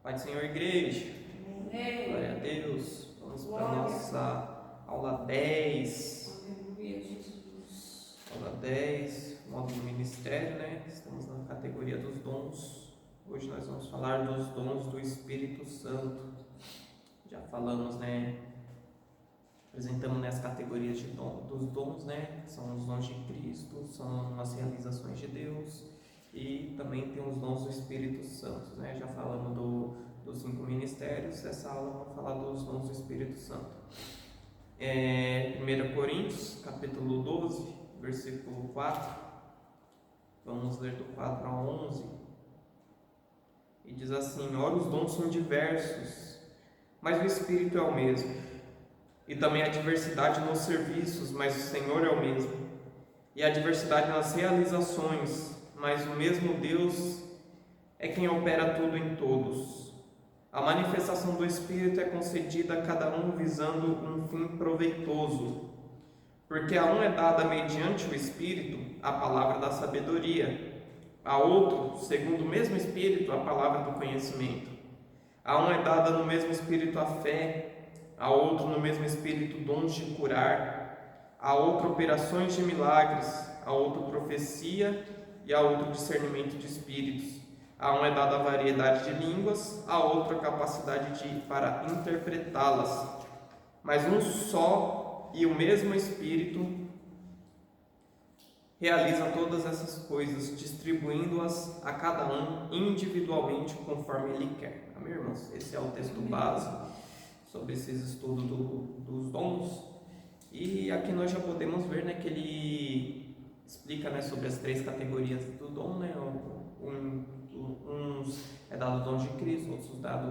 Pai do Senhor, igreja. Amém. Glória a Deus. Vamos para a Glória. nossa aula 10. Aleluia, Jesus. Aula 10, módulo ministério, né? Estamos na categoria dos dons. Hoje nós vamos falar dos dons do Espírito Santo. Já falamos, né? Apresentamos as categorias dos dons, né? São os dons de Cristo, são as realizações de Deus e também tem os dons do Espírito Santo, né? Já falamos dos 5 ministérios. Essa aula vamos falar dos dons do Espírito Santo. 1 Coríntios, capítulo 12, versículo 4. Vamos ler do 4 a 11. E diz assim: ora, os dons são diversos, mas o Espírito é o mesmo. E também há diversidade nos serviços, mas o Senhor é o mesmo. E há diversidade nas realizações, mas o mesmo Deus é quem opera tudo em todos. A manifestação do Espírito é concedida a cada um visando um fim proveitoso. Porque a um é dada mediante o Espírito a palavra da sabedoria, a outro, segundo o mesmo Espírito, a palavra do conhecimento. A um é dada no mesmo Espírito a fé, a outro no mesmo Espírito dons de curar, a outro operações de milagres, a outro profecia e a outro discernimento de espíritos. A um é dada a variedade de línguas, a outro a capacidade para interpretá-las. Mas um só e o mesmo Espírito realiza todas essas coisas, distribuindo-as a cada um individualmente conforme Ele quer. Amém, irmãos? Esse é o texto base sobre esses estudos dos dons. E aqui nós já podemos ver, né, que ele explica, né, sobre as 3 categorias do dom, né? Uns é dado o dom de Cristo, outros dado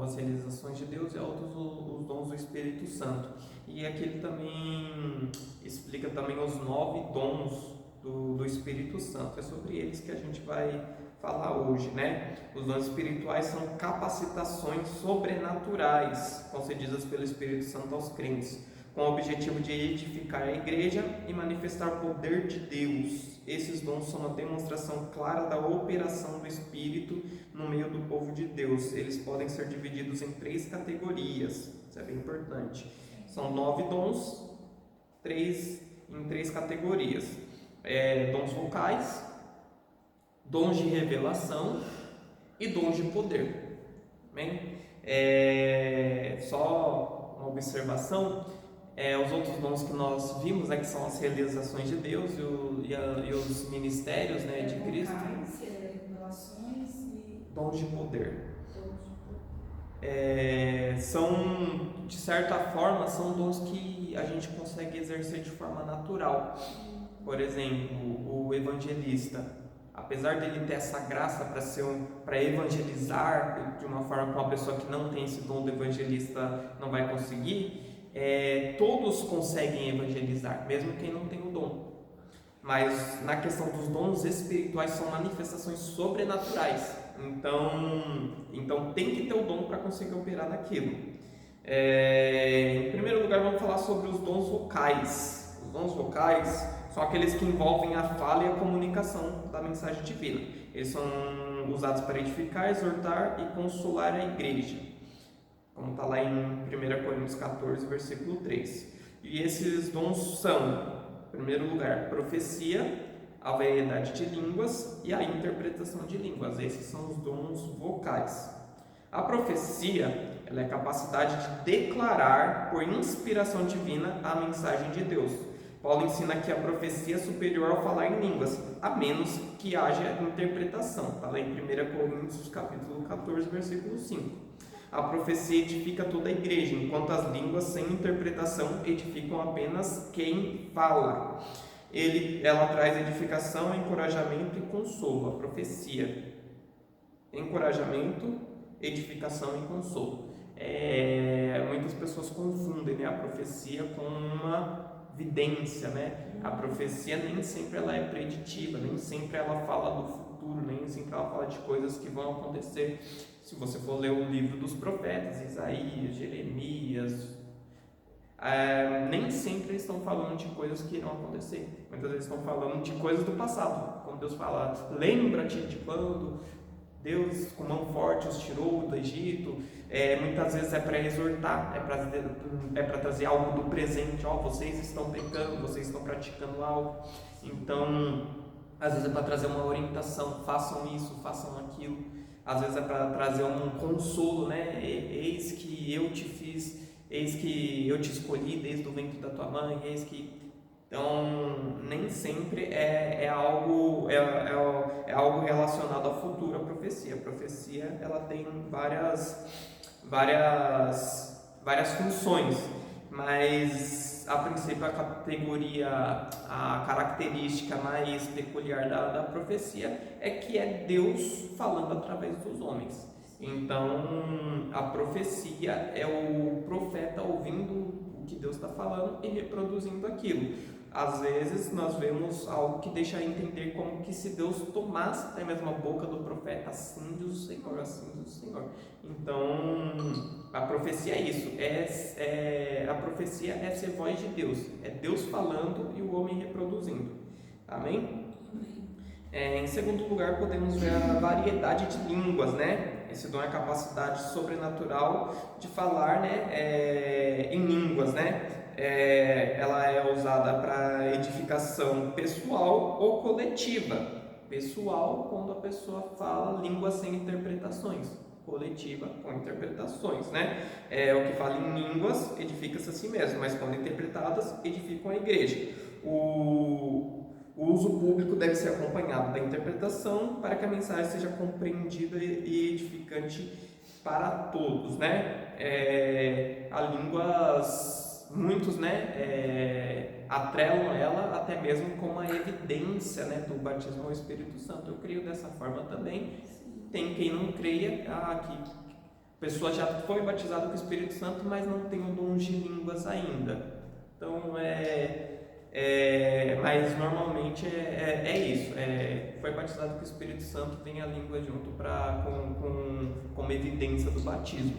as realizações de Deus e outros os dons do Espírito Santo. E aqui ele também explica também os 9 dons do Espírito Santo. É sobre eles que a gente vai falar hoje, né? Os dons espirituais são capacitações sobrenaturais concedidas pelo Espírito Santo aos crentes, com o objetivo de edificar a igreja e manifestar o poder de Deus. Esses dons são uma demonstração clara da operação do Espírito no meio do povo de Deus. Eles podem ser divididos em 3 categorias, isso é bem importante. São 9 dons, em 3 categorias. Dons vocais, dons de revelação e dons de poder. Bem, só uma observação: os outros dons que nós vimos, né, que são as realizações de Deus e os ministérios, né, de Cristo. Revelações e Dons de poder. dons de poder. São, de certa forma, são dons que a gente consegue exercer de forma natural. Por exemplo, o evangelista, apesar dele ter essa graça para evangelizar de uma forma que uma pessoa que não tem esse dom do evangelista não vai conseguir, todos conseguem evangelizar, mesmo quem não tem o dom. Mas na questão dos dons espirituais são manifestações sobrenaturais, então tem que ter o dom para conseguir operar naquilo. Em primeiro lugar, vamos falar sobre os dons vocais. Os dons vocais são aqueles que envolvem a fala e a comunicação da mensagem divina. Eles são usados para edificar, exortar e consolar a igreja, como está lá em 1 Coríntios 14, versículo 3. E esses dons são, em primeiro lugar, profecia, a variedade de línguas e a interpretação de línguas. Esses são os dons vocais. A profecia, ela é a capacidade de declarar por inspiração divina a mensagem de Deus. Paulo ensina que a profecia é superior ao falar em línguas, a menos que haja interpretação. Está lá em 1 Coríntios capítulo 14, versículo 5. A profecia edifica toda a igreja, enquanto as línguas sem interpretação edificam apenas quem fala. Ela traz edificação, encorajamento e consolo. A profecia, encorajamento, edificação e consolo. Muitas pessoas confundem, né, a profecia com uma vidência, né? A profecia nem sempre ela é preditiva, nem sempre ela fala do futuro, nem sempre ela fala de coisas que vão acontecer. Se você for ler o livro dos profetas, Isaías, Jeremias, nem sempre eles estão falando de coisas que irão acontecer. Muitas vezes estão falando de coisas do passado. Quando Deus fala, lembra-te de quando Deus com mão forte os tirou do Egito. Muitas vezes é para exortar, é para trazer algo do presente. Vocês estão pecando, vocês estão praticando algo. Então, às vezes é para trazer uma orientação, façam isso, façam aquilo. Às vezes é para trazer um consolo, né? Eis que eu te fiz, eis que eu te escolhi desde o ventre da tua mãe, eis que... Então, nem sempre é algo relacionado à futura profecia. A profecia, ela tem várias funções, mas a princípio a característica mais peculiar da profecia é que é Deus falando através dos homens. Então, a profecia é o profeta ouvindo o que Deus está falando e reproduzindo aquilo. Às vezes nós vemos algo que deixa a entender como que se Deus tomasse até mesmo a boca do profeta, assim diz o Senhor, assim diz o Senhor. Então, a profecia é isso, a profecia é ser voz de Deus, é Deus falando e o homem reproduzindo. Amém? Em segundo lugar, podemos ver a variedade de línguas, né? Esse dom é a capacidade sobrenatural de falar, né? Em línguas, né? Ela é usada para edificação pessoal ou coletiva. Pessoal, quando a pessoa fala língua sem interpretações. Coletiva, com interpretações, né? O que fala em línguas edifica-se a si mesmo, mas quando interpretadas, edificam a igreja. O uso público deve ser acompanhado da interpretação para que a mensagem seja compreendida e edificante para todos, né? A línguas... Muitos, né, atrelam ela até mesmo como a evidência, né, do batismo ao Espírito Santo. Eu creio dessa forma também. Tem quem não creia, que a pessoa já foi batizada com o Espírito Santo, mas não tem o dom de línguas ainda. Então, mas normalmente é isso. Foi batizado com o Espírito Santo, tem a língua junto como evidência do batismo.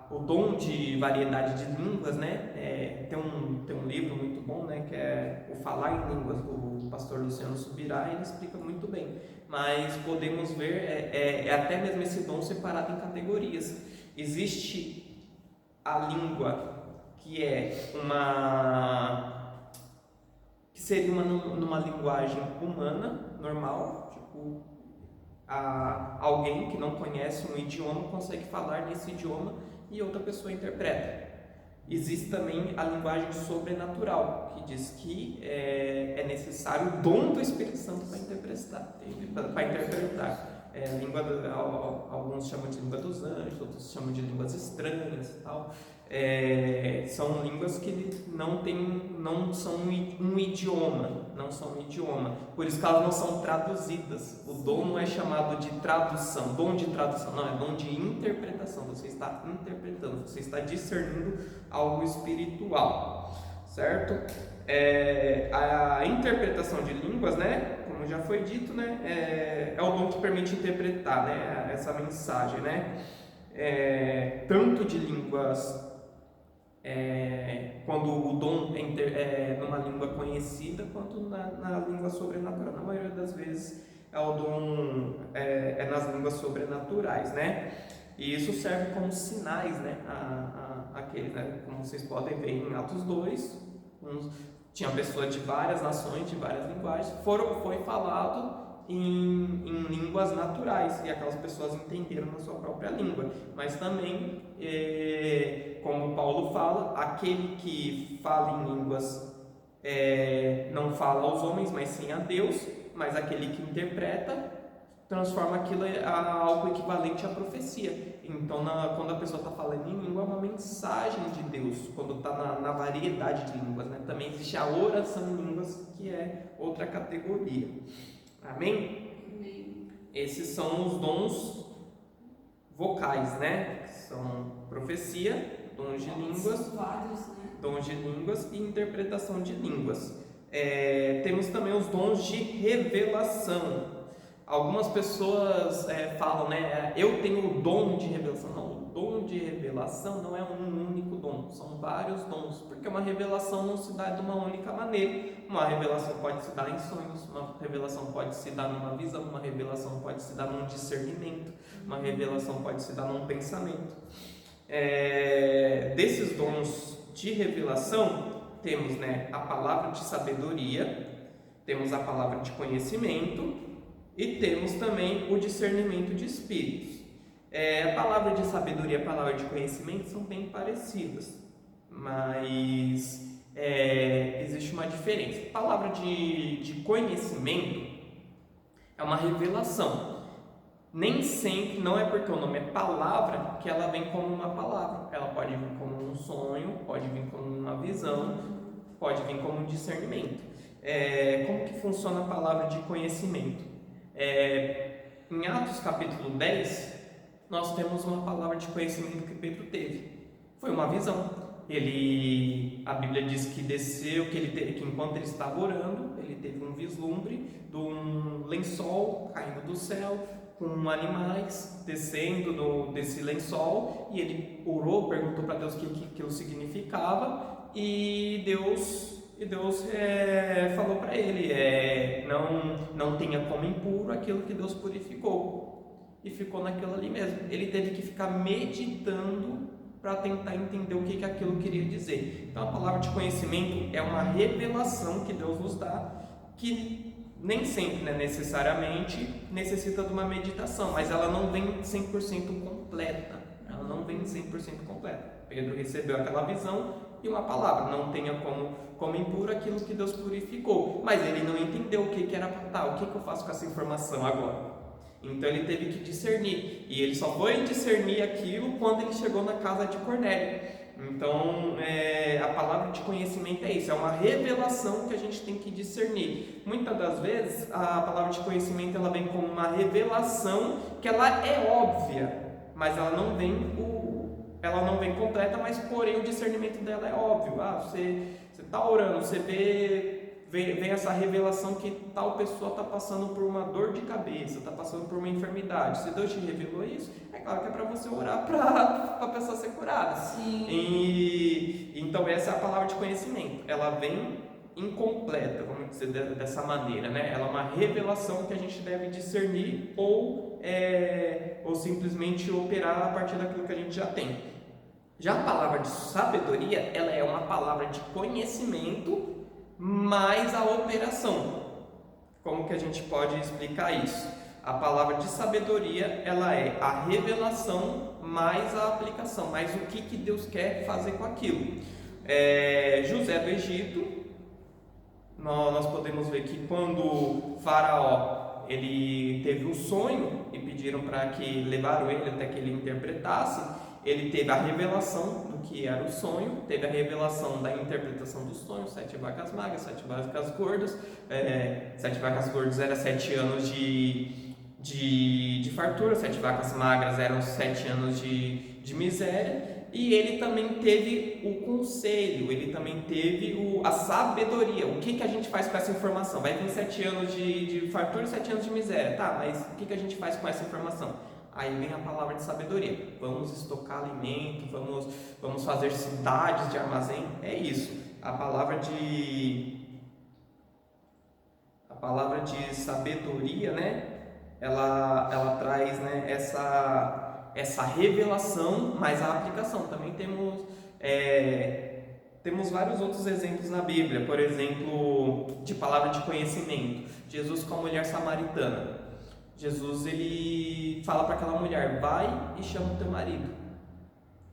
O dom de variedade de línguas, né? Tem um livro muito bom, né? Que é o Falar em Línguas, do pastor Luciano Subirá, e ele explica muito bem. Mas podemos ver até mesmo esse dom separado em categorias. Existe a língua que que seria numa linguagem humana, normal, tipo... alguém que não conhece um idioma consegue falar nesse idioma e outra pessoa interpreta. Existe também a linguagem sobrenatural, que diz que é necessário o dom do Espírito Santo para interpretar. Alguns chamam de língua dos anjos, outros chamam de línguas estranhas e tal. São línguas que não são um idioma, por isso que elas não são traduzidas. O dom não é chamado de tradução, dom de tradução, não, é dom de interpretação. Você está interpretando, você está discernindo algo espiritual, certo? A interpretação de línguas, né, como já foi dito, né, é o dom que permite interpretar, né, essa mensagem, né, tanto de línguas, quando o dom é numa língua conhecida, quanto na língua sobrenatural. Na maioria das vezes o dom nas línguas sobrenaturais, né, e isso serve como sinais, né, né, como vocês podem ver em Atos 2, tinha pessoas de várias nações, de várias linguagens, foi falado em línguas naturais, e aquelas pessoas entenderam na sua própria língua. Mas também, como Paulo fala, aquele que fala em línguas não fala aos homens, mas sim a Deus, mas aquele que interpreta transforma aquilo em algo equivalente à profecia. Então, quando a pessoa está falando em língua, é uma mensagem de Deus, quando está na variedade de línguas, né? Também existe a oração em línguas, que é outra categoria. Amém? Amém. Esses são os dons vocais, né? São profecia, dons de línguas, São vários, né? dons de línguas e interpretação de línguas. Temos também os dons de revelação. Algumas pessoas falam, né? Eu tenho o dom de revelação. Não, o dom de revelação não é um único dom, são vários dons, porque uma revelação não se dá de uma única maneira. Uma revelação pode se dar em sonhos, uma revelação pode se dar numa visão, uma revelação pode se dar num discernimento, uma revelação pode se dar num pensamento. Desses dons de revelação, temos, né, a palavra de sabedoria, temos a palavra de conhecimento e temos também o discernimento de espíritos. A palavra de sabedoria e a palavra de conhecimento são bem parecidas, mas existe uma diferença. A palavra de conhecimento é uma revelação. Nem sempre, não é porque o nome é palavra que ela vem como uma palavra. Ela pode vir como um sonho, pode vir como uma visão, pode vir como um discernimento. Como que funciona a palavra de conhecimento? Em Atos capítulo 10, nós temos uma palavra de conhecimento que Pedro teve. Foi uma visão. A Bíblia diz que desceu, que enquanto ele estava orando, ele teve um vislumbre de um lençol caindo do céu, com animais descendo desse lençol, e ele orou, perguntou para Deus o que aquilo significava, e Deus falou para ele, não tenha como impuro aquilo que Deus purificou, e ficou naquilo ali mesmo. Ele teve que ficar meditando para tentar entender o que aquilo queria dizer. Então a palavra de conhecimento é uma revelação que Deus nos dá, que nem sempre, né, necessariamente necessita de uma meditação, mas ela não vem 100% completa. Ela não vem 100% completa. Pedro recebeu aquela visão e uma palavra, não tenha como impuro aquilo que Deus purificou, mas ele não entendeu o que era o que eu faço com essa informação agora? Então ele teve que discernir, e ele só foi discernir aquilo quando ele chegou na casa de Cornélio. Então a palavra de conhecimento é isso, é uma revelação que a gente tem que discernir. Muitas das vezes a palavra de conhecimento ela vem como uma revelação que ela é óbvia, mas ela não vem completa, mas porém o discernimento dela é óbvio. Você está orando, você vem essa revelação que tal pessoa está passando por uma dor de cabeça, está passando por uma enfermidade. Se Deus te revelou isso, é claro que é para você orar para a pessoa ser curada. Sim. Então essa é a palavra de conhecimento. Ela vem incompleta, vamos dizer dessa maneira, né? Ela é uma revelação que a gente deve discernir ou simplesmente operar a partir daquilo que a gente já tem. Já a palavra de sabedoria, ela é uma palavra de conhecimento mais a operação. Como que a gente pode explicar isso? A palavra de sabedoria, ela é a revelação mais a aplicação, mais o que Deus quer fazer com aquilo. José do Egito, nós podemos ver que quando Faraó ele teve um sonho e pediram para que levaram ele até que ele interpretasse, ele teve a revelação do que era o sonho, teve a revelação da interpretação do sonho, 7 vacas magras, 7 vacas gordas. 7 vacas gordas era 7 anos de fartura, 7 vacas magras eram 7 anos de miséria. E ele também teve o conselho, ele também teve a sabedoria. O que a gente faz com essa informação? Vai vir 7 anos de fartura e 7 anos de miséria. Tá, mas o que a gente faz com essa informação? Aí vem a palavra de sabedoria. Vamos estocar alimento, vamos fazer cidades de armazém. É isso. A palavra de sabedoria, né? Ela traz, né, essa revelação, mas a aplicação. Também temos vários outros exemplos na Bíblia. Por exemplo, de palavra de conhecimento. Jesus com a mulher samaritana. Jesus ele fala para aquela mulher: vai e chama o teu marido.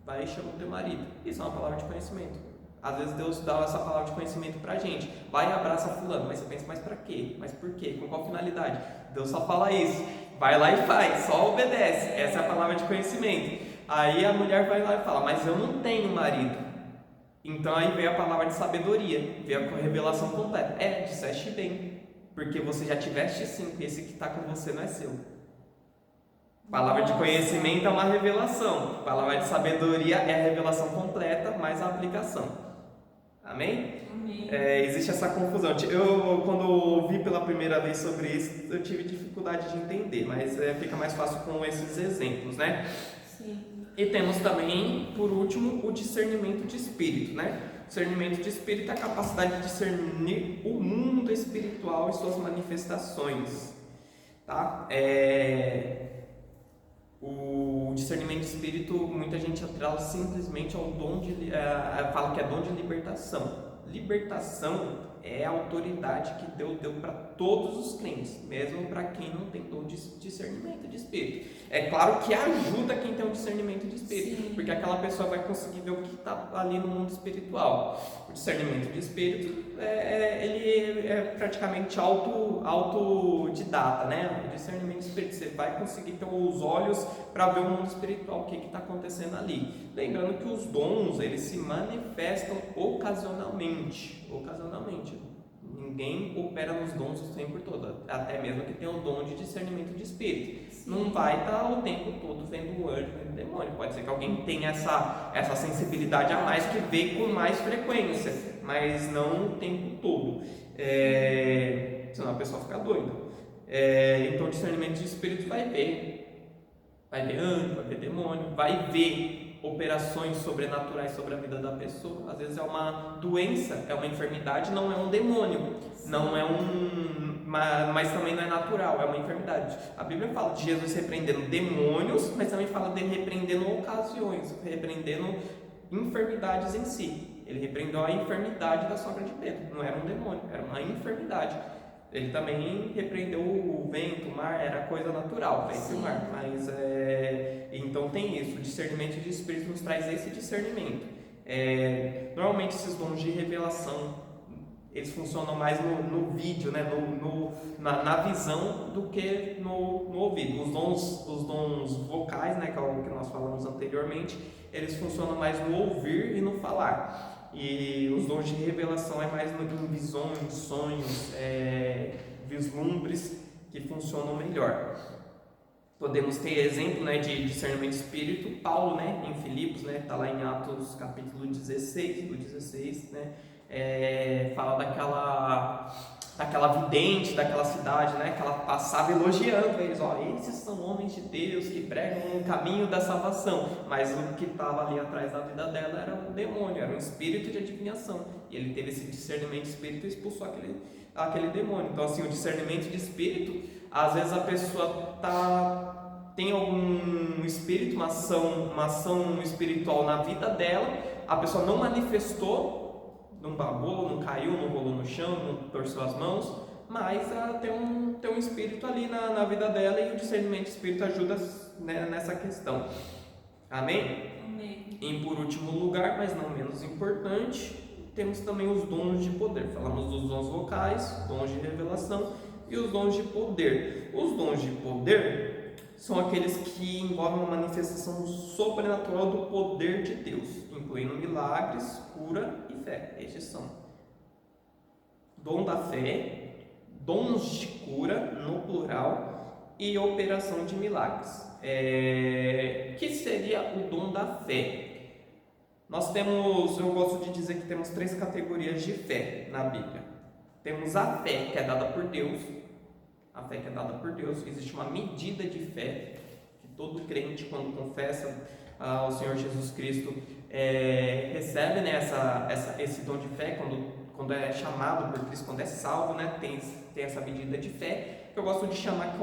Vai e chama o teu marido. Isso é uma palavra de conhecimento. Às vezes Deus dá essa palavra de conhecimento para a gente. Vai e abraça fulano. Mas você pensa, mas para quê? Mas por quê? Com qual finalidade? Deus só fala isso. Vai lá e faz, só obedece. Essa é a palavra de conhecimento. Aí a mulher vai lá e fala: mas eu não tenho marido. Então aí vem a palavra de sabedoria, vem a revelação completa. Disseste bem. Porque você já tiveste 5, esse que está com você não é seu. Palavra de conhecimento é uma revelação. Palavra de sabedoria é a revelação completa, mais a aplicação. Amém? Amém. Existe essa confusão. Quando ouvi pela primeira vez sobre isso, eu tive dificuldade de entender, mas fica mais fácil com esses exemplos, né? Sim. E temos também, por último, o discernimento de espírito, né? Discernimento de espírito é a capacidade de discernir o mundo espiritual e suas manifestações, tá? O discernimento de espírito, muita gente atrela simplesmente ao dom fala que é dom de libertação. Libertação é a autoridade que Deus deu para todos os crentes, mesmo para quem não tem dom de discernimento de espírito. É claro que ajuda quem tem um discernimento de espírito, sim, porque aquela pessoa vai conseguir ver o que está ali no mundo espiritual. O discernimento de espírito ele é praticamente autodidata, né? O discernimento de espírito, você vai conseguir ter os olhos para ver o mundo espiritual, o que está acontecendo ali. Lembrando que os dons, eles se manifestam ocasionalmente. Ninguém opera nos dons o tempo todo, até mesmo que tenha o dom de discernimento de espírito. Sim. Não vai estar o tempo todo vendo o anjo, vendo o demônio. Pode ser que alguém tenha essa sensibilidade a mais, que vê com mais frequência, mas não o tempo todo. Senão a pessoa fica doida. Então o discernimento de espírito vai ver anjo, vai ver demônio, vai ver operações sobrenaturais sobre a vida da pessoa. Às vezes é uma doença, é uma enfermidade, não é um demônio, não é mas também não é natural, é uma enfermidade. A Bíblia fala de Jesus repreendendo demônios, mas também fala dele repreendendo ocasiões, repreendendo enfermidades em si. Ele repreendeu a enfermidade da sogra de Pedro, não era um demônio, era uma enfermidade. Ele também repreendeu o vento, o mar, era coisa natural, vento e o mar, mas então tem isso, o discernimento de espírito nos traz esse discernimento. Normalmente esses dons de revelação, eles funcionam mais no vídeo, né? na visão, do que no ouvido. Os dons vocais, né? Que é o que nós falamos anteriormente, eles funcionam mais no ouvir e no falar. E os dons de revelação é mais em visões, sonhos, vislumbres, que funcionam melhor. Podemos ter exemplo, né, de discernimento de espírito. Paulo, né, em Filipos, né, está lá em Atos capítulo 16, né, fala daquela vidente daquela cidade, né, que ela passava elogiando eles, esses são homens de Deus que pregam um caminho da salvação, mas o que estava ali atrás da vida dela era um demônio, era um espírito de adivinhação, e ele teve esse discernimento de espírito e expulsou aquele demônio. Então assim, o discernimento de espírito, às vezes a pessoa tem algum espírito, uma ação espiritual na vida dela, a pessoa não manifestou, não babou, não caiu, não rolou no chão, não torceu as mãos, mas ela tem um espírito ali na vida dela, e o discernimento de espírito ajuda, né, nessa questão. Amém? Amém. E por último lugar, mas não menos importante, temos também os dons de poder. Falamos dos dons vocais, dons de revelação e os dons de poder. Os dons de poder são aqueles que envolvem uma manifestação sobrenatural do poder de Deus, incluindo milagres, cura e fé. Estes são dom da fé, dons de cura no plural e operação de milagres. Que seria o dom da fé? Eu gosto de dizer que temos 3 categorias de fé na Bíblia. Temos a fé que é dada por Deus. A fé que é dada por Deus, existe uma medida de fé que todo crente, quando confessa ao Senhor Jesus Cristo, recebe, né, esse dom de fé, quando é chamado por Cristo, quando é salvo, né, tem essa medida de fé, que eu gosto de chamar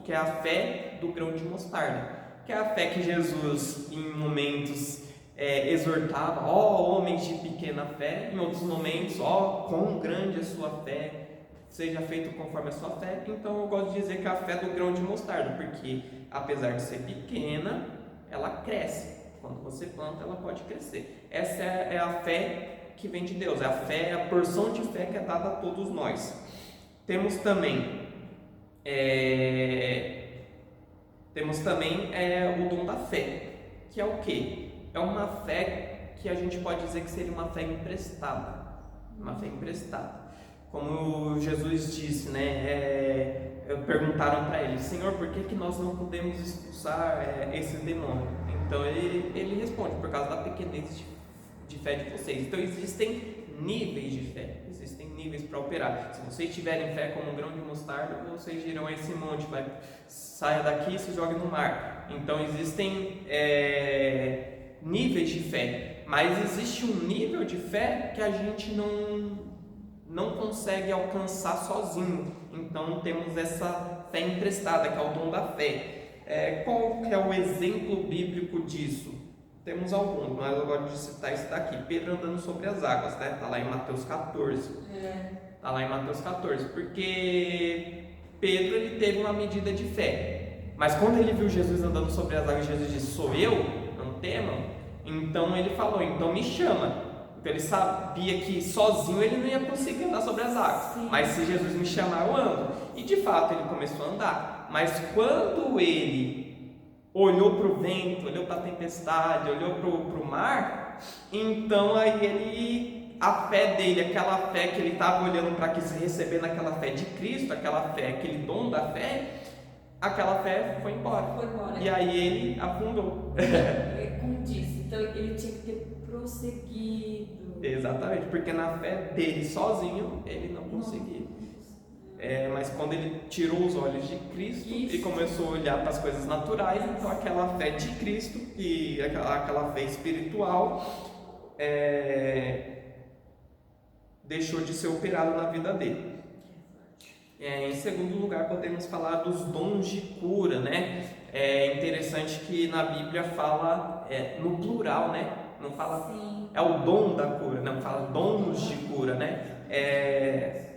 que é a fé do grão de mostarda, que é a fé que Jesus, em momentos, exortava, homens de pequena fé, em outros momentos, quão grande é a sua fé, seja feito conforme a sua fé. Então eu gosto de dizer que é a fé do grão de mostarda, porque apesar de ser pequena, ela cresce. Quando você planta, ela pode crescer. Essa é a fé que vem de Deus, é a porção de fé que é dada a todos nós. Temos também o dom da fé, que é o quê? É uma fé que a gente pode dizer que seria uma fé emprestada. Uma fé emprestada. Como Jesus disse, né? Perguntaram para ele: Senhor, por que nós não podemos expulsar esse demônio? Então ele responde: por causa da pequenez de fé de vocês. Então existem níveis de fé, existem níveis para operar. Se vocês tiverem fé como um grão de mostarda, vocês dirão a esse monte, saia daqui e se jogue no mar. Então existem níveis de fé, mas existe um nível de fé que a gente não consegue alcançar sozinho. Então temos essa fé emprestada, que é o dom da fé. Qual que é o exemplo bíblico disso? Temos alguns, mas eu gosto de citar esse daqui, Pedro andando sobre as águas, né? Está lá em Mateus 14. Está lá em Mateus 14, porque Pedro ele teve uma medida de fé, mas quando ele viu Jesus andando sobre as águas, Jesus disse: sou eu, não temam. Então ele falou: então me chama. Então ele sabia que sozinho ele não ia conseguir andar sobre as águas. Sim. Mas se Jesus me chamar, eu ando. E de fato ele começou a andar. Mas quando ele olhou para o vento, olhou para a tempestade, olhou para o mar, então aí a fé dele, aquela fé que ele estava olhando para que se receber naquela fé de Cristo, aquela fé, aquele dom da fé, aquela fé foi embora. E aí ele afundou. Como disse, então ele tinha que ter prosseguido. Exatamente, porque na fé dele sozinho ele não conseguia. Mas quando ele tirou os olhos de Cristo e começou a olhar para as coisas naturais, então aquela fé de Cristo e aquela fé espiritual deixou de ser operada na vida dele. Em segundo lugar, podemos falar dos dons de cura, né? É interessante que na Bíblia fala no plural, né? Não fala é o dom da cura, não fala dons de cura, né?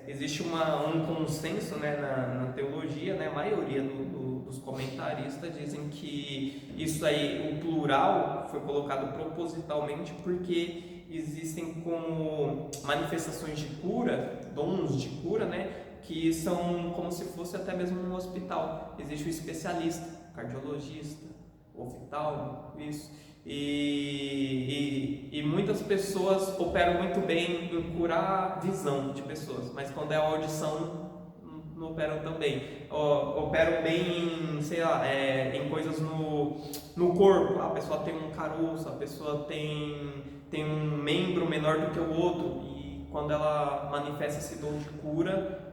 Existe um consenso, né, na teologia, né? A maioria dos comentaristas dizem que isso aí, o plural, foi colocado propositalmente porque existem como manifestações de cura, dons de cura, né? Que são como se fosse até mesmo um hospital. Existe o especialista, cardiologista, oftalmo, isso. E muitas pessoas operam muito bem em curar visão de pessoas, mas quando é a audição, não operam tão bem. Operam bem, sei lá, em coisas no corpo. A pessoa tem um caroço, a pessoa tem um membro menor do que o outro, e quando ela manifesta esse dom de cura,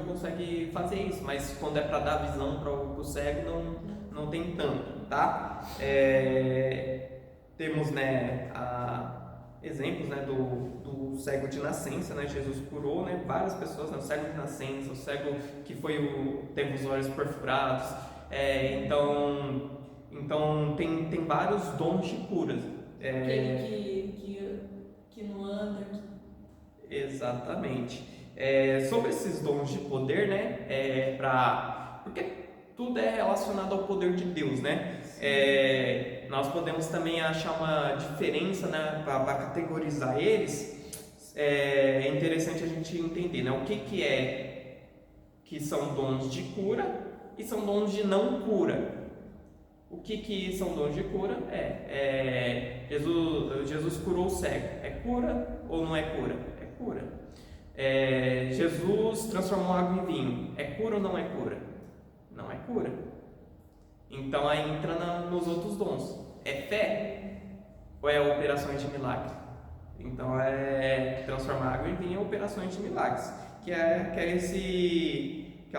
consegue fazer isso, mas quando é para dar visão para o cego, não tem tanto, tá? Temos, né, exemplos, né, do cego de nascença, né? Jesus curou, né, várias pessoas, né? O cego de nascença, o cego que teve os olhos perfurados, então tem vários dons de cura. Aquele que não anda. Exatamente. Sobre esses dons de poder, né? Porque tudo é relacionado ao poder de Deus, né? Nós podemos também achar uma diferença, né, para categorizar eles. É interessante a gente entender, né, o que são dons de cura e são dons de não cura. O que são dons de cura? Jesus curou o cego. É cura ou não é cura? É cura. Jesus transformou água em vinho. É cura ou não é cura? Não é cura. Então aí entra nos outros dons. É fé ou é operações de milagre? Então transformar água em vinho é operações de milagres, que é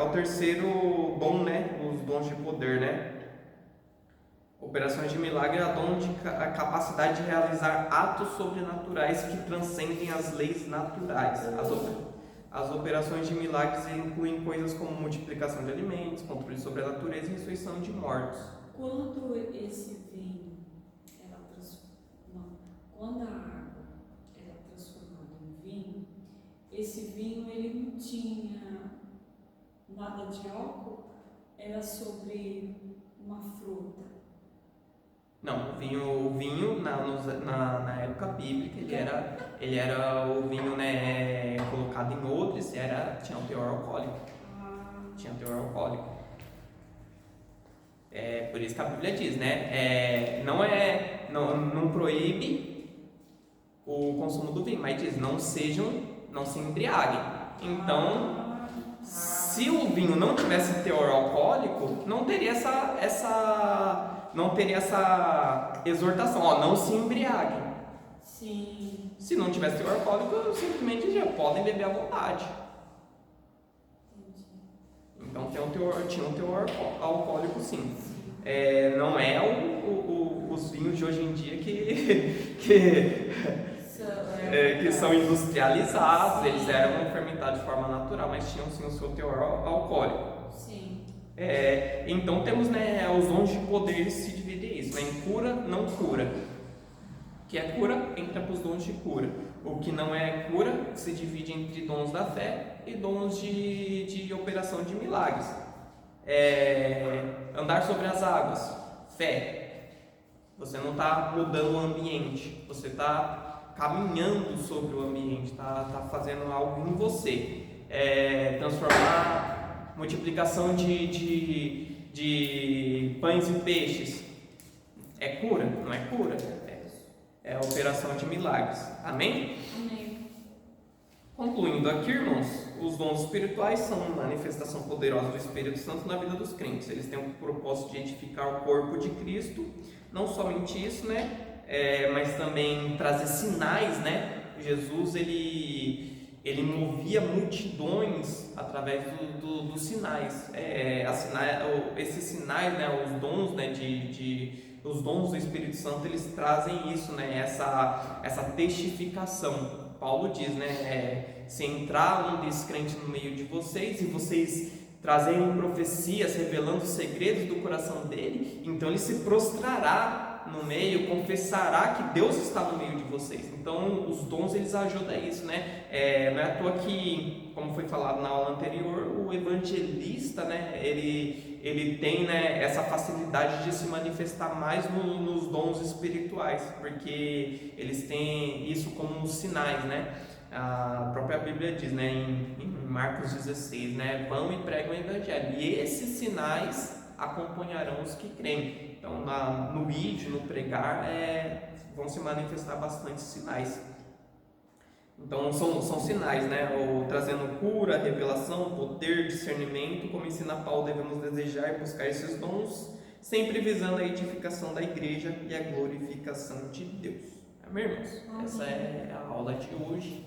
o terceiro dom, né? Os dons de poder, né? Operações de milagre é a capacidade de realizar atos sobrenaturais que transcendem as leis naturais. As operações de milagres incluem coisas como multiplicação de alimentos, controle sobre a natureza e ressurreição de mortos. Quando esse vinho quando a água era transformada em vinho, esse vinho ele não tinha nada de álcool, era sobre uma fruta. Não, o vinho na época bíblica ele era o vinho, né, colocado em odres, tinha um teor alcoólico. Tinha um teor alcoólico. Por isso que a Bíblia diz, né? Não proíbe o consumo do vinho, mas diz: não se embriaguem. Então, se o vinho não tivesse teor alcoólico, não teria essa não teria essa exortação, ó, não se embriaguem. Sim. Se não tivesse teor alcoólico, simplesmente já podem beber à vontade. Entendi. Então tinha um teor alcoólico sim. Não é os vinhos de hoje em dia que são industrializados, Sim. eles eram fermentados de forma natural, mas tinham sim o seu teor alcoólico. Sim. Então temos, né, os dons de poder se dividem isso, né, em cura, não cura. O que é cura entra para os dons de cura. O que não é cura se divide entre dons da fé e dons de operação de milagres. Andar sobre as águas, fé. Você não está mudando o ambiente, você está caminhando sobre o ambiente, está fazendo algo em você. Transformar multiplicação de pães e peixes. É cura? Não é cura? É a operação de milagres. Amém? Amém. Concluindo aqui, irmãos, os dons espirituais são manifestação poderosa do Espírito Santo na vida dos crentes. Eles têm o propósito de edificar o corpo de Cristo. Não somente isso, né? Mas também trazer sinais, né? Jesus, ele movia multidões através dos sinais. Esses sinais, né? Os dons, né? Os dons do Espírito Santo, eles trazem isso, né? Essa testificação. Paulo diz, né? Se entrar um descrente no meio de vocês e vocês trazerem profecias, revelando os segredos do coração dele, então ele se prostrará no meio, confessará que Deus está no meio de vocês. Então os dons, eles ajudam a isso, né? Não é à toa que, como foi falado na aula anterior, o evangelista, né? Ele tem, né, essa facilidade de se manifestar mais nos dons espirituais, porque eles têm isso como sinais, né? A própria Bíblia diz, né, em Marcos 16, né, vão e pregam o evangelho, e esses sinais acompanharão os que creem. Então, no ir, no pregar, vão se manifestar bastante sinais. Então, são sinais, né? Trazendo cura, revelação, poder, discernimento. Como ensina Paulo, devemos desejar e buscar esses dons, sempre visando a edificação da igreja e a glorificação de Deus. Amém, irmãos? Amém. Essa é a aula de hoje.